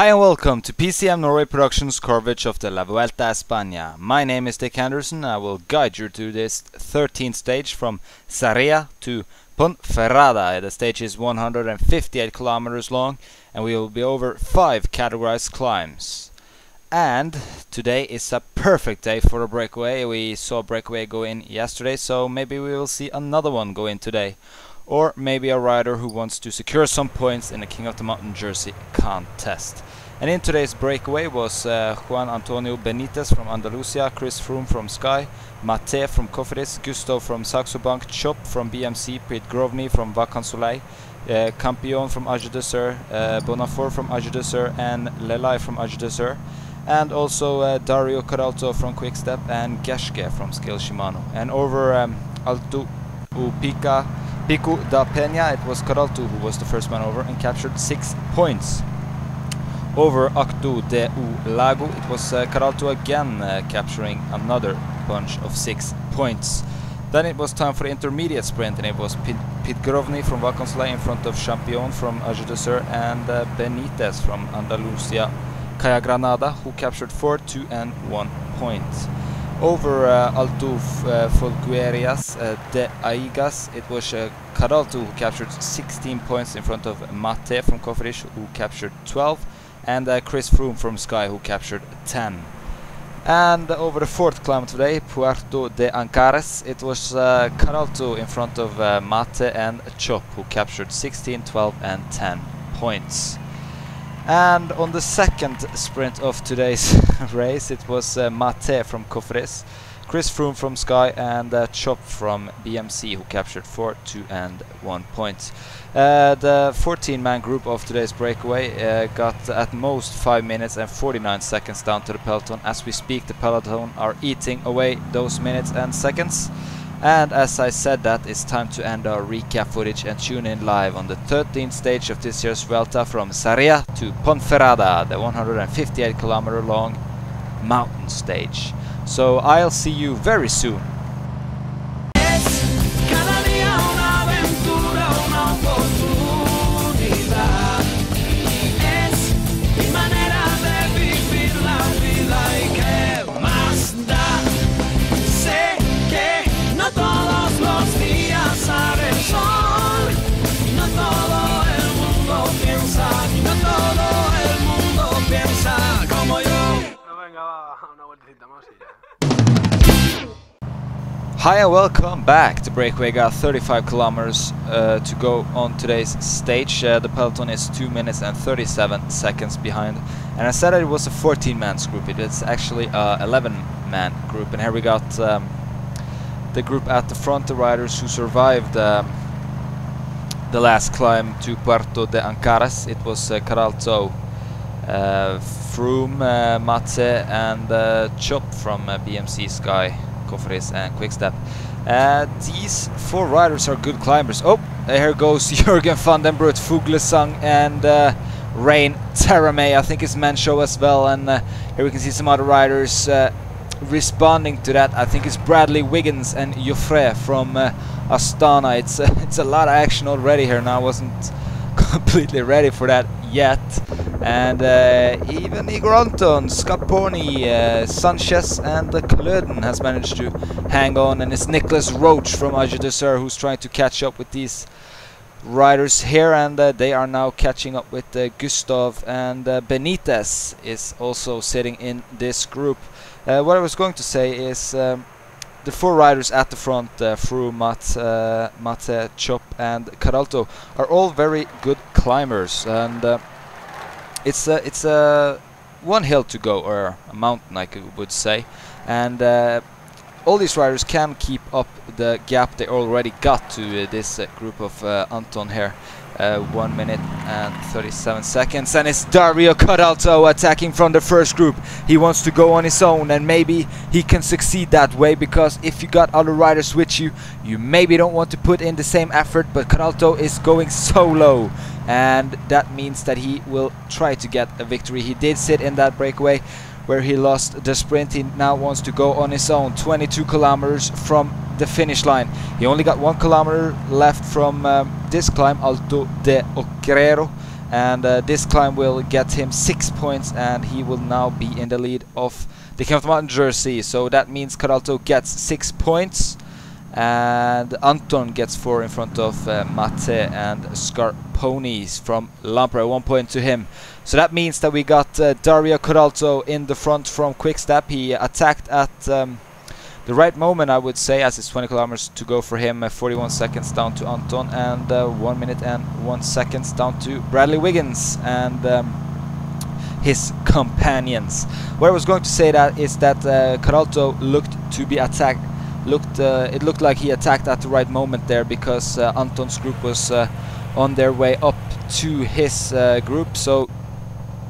Hi and welcome to PCMNorway Productions coverage of the La Vuelta a España. My name is Dick Henderson. I will guide you through this 13th stage from Sarria to Ponferrada. The stage is 158 kilometers long and we will be over 5 categorized climbs. And today is a perfect day for a breakaway. We saw a breakaway go in yesterday, so maybe we will see another one go in today. Or maybe a rider who wants to secure some points in the King of the Mountain jersey contest. And in today's breakaway was Juan Antonio Benitez from Andalusia, Chris Froome from Sky, Mate from Cofidis, Gusto from Saxo Bank, Chop from BMC, Pete Grovny from Vacan Soleil, Campion from Age de Sur, Bonafort from Age de Sur, and Lelai from Age de Sur. And also Dario Caralto from Quickstep and Geschke from Scale Shimano. And over Alto Pico da Peña, it was Caralto who was the first man over and captured 6 points. Over Acto de Lago, it was Caralto again capturing another bunch of 6 points. Then it was time for the intermediate sprint, and it was Pete Grovny from Vacan Soleil in front of Champion from Age de Sur and Benitez from Andalusia Caja Granada, who captured 4, 2 and 1 point. Over Alto Folgueriras de Aigas, it was Caralto who captured 16 points in front of Mate from Cofidis, who captured 12, and Chris Froome from Sky, who captured 10. And over the fourth climb today, Puerto de Ancares, it was Caralto in front of Mate and Chop, who captured 16, 12 and 10 points. And on the second sprint of today's race, it was Mate from Cofidis, Chris Froome from Sky, and Chop from BMC, who captured 4, 2 and 1 point. The 14-man group of today's breakaway got at most 5 minutes and 49 seconds down to the peloton. As we speak, the peloton are eating away those minutes and seconds. And as I said that, it's time to end our recap footage and tune in live on the 13th stage of this year's Vuelta from Sarria to Ponferrada, the 158 kilometer long mountain stage. So I'll see you very soon. Hi and welcome back. The breakaway got 35 kilometers to go on today's stage. The peloton is 2 minutes and 37 seconds behind. And I said that it was a 14-man group. It's actually a 11-man group. And here we got the group at the front, the riders who survived the last climb to Puerto de Ancares. It was Caralto, Froome, Mate and Chop from BMC, Sky, Cofidis and Quickstep. These 4 riders are good climbers. Oh, here goes Jürgen van den Brut, Fuglesang and Rain Terame. I think it's men's show as well. And here we can see some other riders responding to that. I think it's Bradley Wiggins and Joffre from Astana. It's a lot of action already here. Now I wasn't completely ready for that yet. And even Igor Anton, Scarponi, Sanchez and Klöden has managed to hang on, and it's Nicholas Roach from Age de Sur who's trying to catch up with these riders here, and they are now catching up with Gustav, and Benitez is also sitting in this group. What I was going to say is the 4 riders at the front, Froome, Mate, Chop and Caralto, are all very good climbers, and it's one hill to go, or a mountain I would say, and all these riders can keep up the gap they already got to this group of Anton here. 1 minute and 37 seconds, and it's Dario Caralto attacking from the first group. He wants to go on his own, and maybe he can succeed that way, because if you got other riders with you, you maybe don't want to put in the same effort, but Caralto is going solo, and that means that he will try to get a victory. He did sit in that breakaway where he lost the sprint. He now wants to go on his own, 22 kilometers from the finish line. He only got 1 kilometer left from this climb, Alto de Ocero, and this climb will get him 6 points, and he will now be in the lead of the King of the Mountain jersey. So that means Caralto gets 6 points, and Anton gets 4 in front of Mate and Scarponi from Lampre, 1 point to him. So that means that we got Dario Caralto in the front from Quickstep. He attacked at the right moment, I would say, as it's 20 kilometers to go for him. 41 seconds down to Anton, and 1 minute and 1 second down to Bradley Wiggins and his companions. What I was going to say that is that Caralto looked to be attacked. It looked like he attacked at the right moment there, because Anton's group was on their way up to his group. So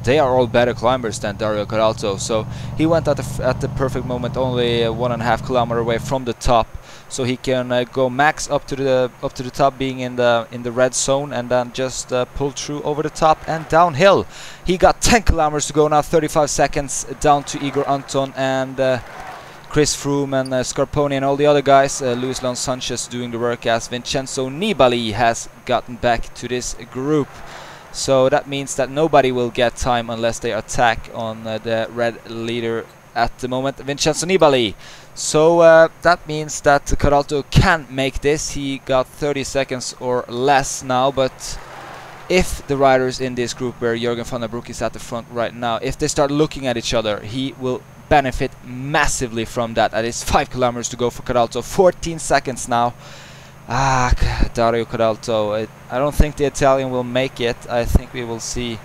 they are all better climbers than Dario Caralto. So he went at the perfect moment, only 1.5 kilometers away from the top, so he can go max up to the top, being in the red zone, and then just pull through over the top and downhill. He got 10 kilometers to go now, 35 seconds down to Igor Anton and Chris Froome and Scarponi and all the other guys. Luis Leon Sanchez doing the work, as Vincenzo Nibali has gotten back to this group. So that means that nobody will get time unless they attack on the red leader at the moment, Vincenzo Nibali. So that means that Caralto can make this. He got 30 seconds or less now, but if the riders in this group, where Jürgen van der Broek is at the front right now, if they start looking at each other, he will benefit massively from that. It is 5 kilometers to go for Caralto, 14 seconds now. Dario Caralto, I don't think the Italian will make it. I think we will see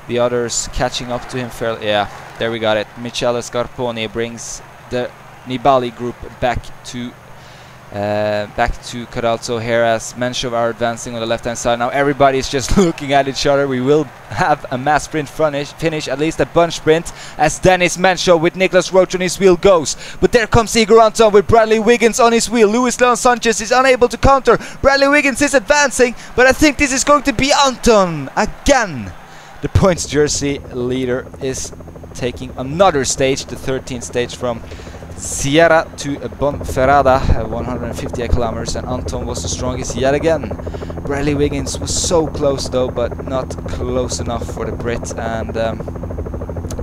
the others catching up to him fairly. Yeah, there we got it. Michele Scarponi brings the Nibali group back to Caralto here, as Menshov are advancing on the left hand side. Now everybody is just looking at each other. We will have a mass sprint finish, at least a bunch sprint, as Dennis Menshov with Niklas Roach on his wheel goes. But there comes Igor Anton with Bradley Wiggins on his wheel. Luis Leon Sanchez is unable to counter. Bradley Wiggins is advancing, but I think this is going to be Anton again. The points jersey leader is taking another stage, the 13th stage from Sierra to Ponferrada, 158 kilometers, and Anton was the strongest yet again. Bradley Wiggins was so close though, but not close enough for the Brit, and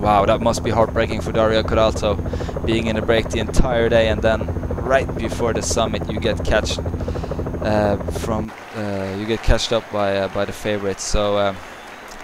wow, that must be heartbreaking for Dario Caralto, being in a break the entire day, and then right before the summit you get catched up by the favorites. So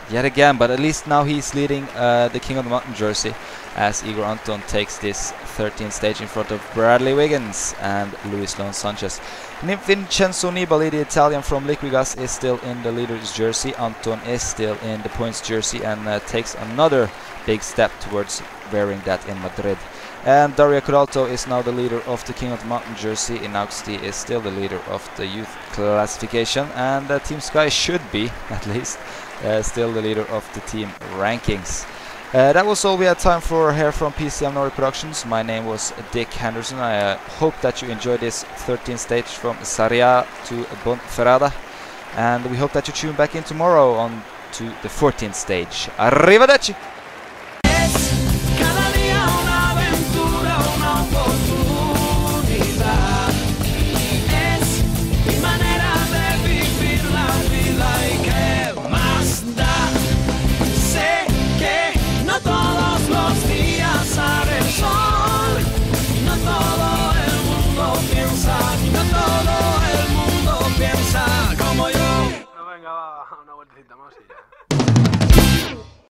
yet again, but at least now he's leading the King of the Mountain jersey, as Igor Anton takes this 13th stage in front of Bradley Wiggins and Luis Leon Sanchez. Vincenzo Nibali, the Italian from Liquigas, is still in the leader's jersey. Anton is still in the points jersey, and takes another big step towards wearing that in Madrid. And Dario Caralto is now the leader of the King of the Mountain jersey. Inauxti is still the leader of the youth classification, and Team Sky should be, at least, still the leader of the team rankings. That was all we had time for here from PCMNorway Productions. My name was Dick Henderson. I hope that you enjoyed this 13th stage from Sarria to Ponferrada, and we hope that you tune back in tomorrow on to the 14th stage. Arrivederci!